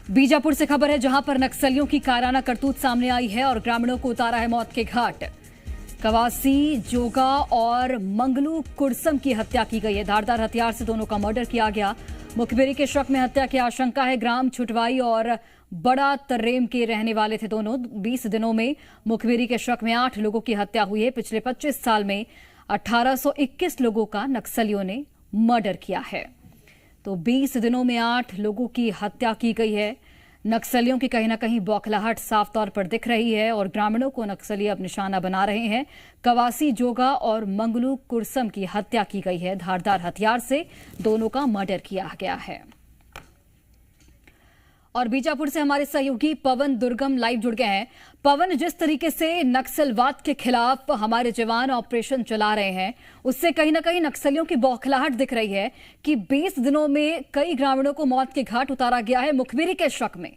बीजापुर से खबर है, जहां पर नक्सलियों की कायराना करतूत सामने आई है और ग्रामीणों को उतारा है मौत के घाट। कवासी जोगा और मंगलू कुरसम की हत्या की गई है। धारदार हथियार से दोनों का मर्डर किया गया। मुखबिरी के शक में हत्या की आशंका है। ग्राम छुटवाई और बड़ा तर्रेम के रहने वाले थे दोनों। 20 दिनों में मुखबिरी के शक में 8 लोगों की हत्या हुई है। पिछले 25 साल में 1821 लोगों का नक्सलियों ने मर्डर किया है। तो 20 दिनों में 8 लोगों की हत्या की गई है। नक्सलियों की कहीं ना कहीं बौखलाहट साफ तौर पर दिख रही है और ग्रामीणों को नक्सली अब निशाना बना रहे हैं। कवासी जोगा और मंगलू कुरसम की हत्या की गई है। धारदार हथियार से दोनों का मर्डर किया गया है। और बीजापुर से हमारे सहयोगी पवन दुर्गम लाइव जुड़ गए हैं। पवन, जिस तरीके से नक्सलवाद के खिलाफ हमारे जवान ऑपरेशन चला रहे हैं, उससे कहीं ना कहीं नक्सलियों की बौखलाहट दिख रही है कि 20 दिनों में कई ग्रामीणों को मौत के घाट उतारा गया है मुखबिरी के शक में।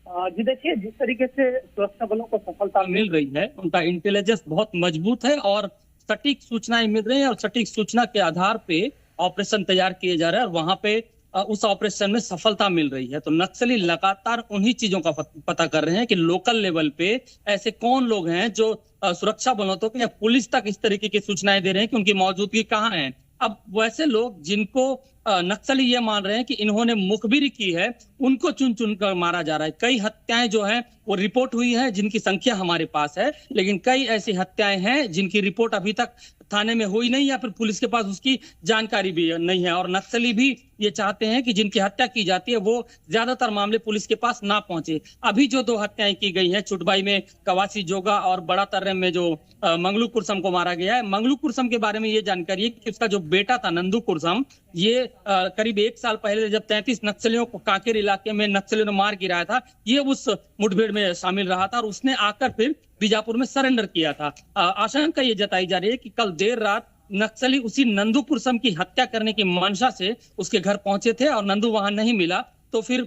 जी देखिए, जिस तरीके से सुरक्षा बलों को सफलता मिल रही है, उनका इंटेलिजेंस बहुत मजबूत है और सटीक सूचनाएं मिल रही है और सटीक सूचना के आधार पे ऑपरेशन तैयार किए जा रहे हैं और वहां पे उस ऑपरेशन में सफलता मिल रही है। तो नक्सली लगातार उन्हीं चीजों का पता कर रहे हैं कि लोकल लेवल पे ऐसे कौन लोग हैं जो सुरक्षा बलों तक या पुलिस तक इस तरीके की सूचनाएं दे रहे हैं कि उनकी मौजूदगी कहाँ है। अब वैसे लोग जिनको नक्सली ये मान रहे हैं कि इन्होंने मुखबिरी की है, उनको चुन चुन कर मारा जा रहा है। कई हत्याएं जो हैं वो रिपोर्ट हुई है, जिनकी संख्या हमारे पास है, लेकिन कई ऐसी हत्याएं हैं जिनकी रिपोर्ट अभी तक थाने में हुई नहीं या फिर पुलिस के पास उसकी जानकारी भी नहीं है। और नक्सली भी ये चाहते हैं कि जिनकी हत्या की जाती है वो ज्यादातर मामले पुलिस के पास ना पहुंचे। अभी जो 2 हत्याएं की गई हैं, छुटबाई में कवासी जोगा और बड़ा तर्रेम में जो मंगलू कुरसम को मारा गया है। मंगलू कुरसम के बारे में ये जानकारी है कि उसका जो बेटा था नंदू कुरसम, ये करीब 1 साल पहले जब 33 नक्सलियों को कांकेर इलाके में नक्सलियों ने मार गिराया था, ये उस मुठभेड़ में शामिल रहा था और उसने आकर फिर बीजापुर में सरेंडर किया था। आशंका ये जताई जा रही है कि कल देर रात नक्सली उसी नंदू कुरसम की हत्या करने की मंशा से उसके घर पहुंचे थे और नंदू वहां नहीं मिला, तो फिर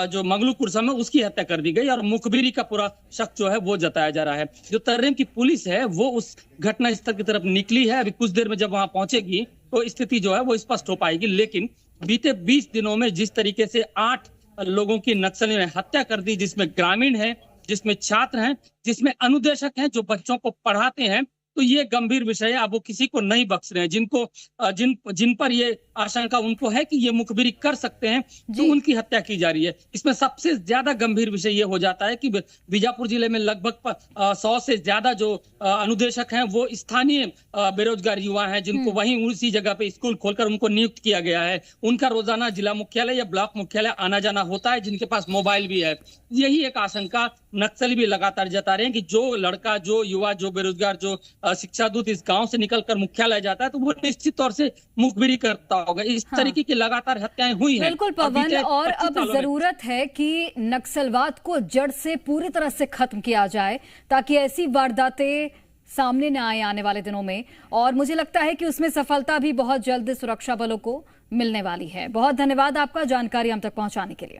जो मंगलू कुरसम है उसकी हत्या कर दी गई और मुखबिरी का पूरा शक जो है वो जताया जा रहा है। जो तर्रेम की पुलिस है वो उस घटना स्थल की तरफ निकली है। अभी कुछ देर में जब वहां पहुंचेगी तो स्थिति जो है वो स्पष्ट हो पाएगी। लेकिन बीते 20 दिनों में जिस तरीके से 8 लोगों की नक्सलियों ने हत्या कर दी, जिसमें ग्रामीण है, जिसमें छात्र हैं, जिसमें अनुदेशक हैं जो बच्चों को पढ़ाते हैं, तो ये गंभीर विषय है। अब वो किसी को नहीं बख्श रहे हैं। जिन पर ये आशंका उनको है कि ये मुखबिरी कर सकते हैं, तो उनकी हत्या की जा रही है। इसमें सबसे ज्यादा गंभीर विषय ये हो जाता है कि बीजापुर जिले में लगभग 100 से ज्यादा जो अनुदेशक हैं वो स्थानीय बेरोजगार युवा हैं, जिनको वहीं उसी जगह पे स्कूल खोलकर उनको नियुक्त किया गया है। उनका रोजाना जिला मुख्यालय या ब्लॉक मुख्यालय आना जाना होता है, जिनके पास मोबाइल भी है। यही एक आशंका नक्सली भी लगातार जता रहे हैं कि जो लड़का, जो युवा, जो बेरोजगार, जो शिक्षा दूत इस गांव से निकलकर मुख्यालय जाता है तो वो निश्चित तौर से मुखबिरी करता होगा। इस तरीके की लगातार हत्याएं हुई हैं। बिल्कुल पवन, और अब जरूरत है कि नक्सलवाद को जड़ से पूरी तरह से खत्म किया जाए ताकि ऐसी वारदातें सामने न आए आने वाले दिनों में। और मुझे लगता है कि उसमें सफलता भी बहुत जल्द सुरक्षा बलों को मिलने वाली है। बहुत धन्यवाद आपका जानकारी हम तक पहुंचाने के लिए।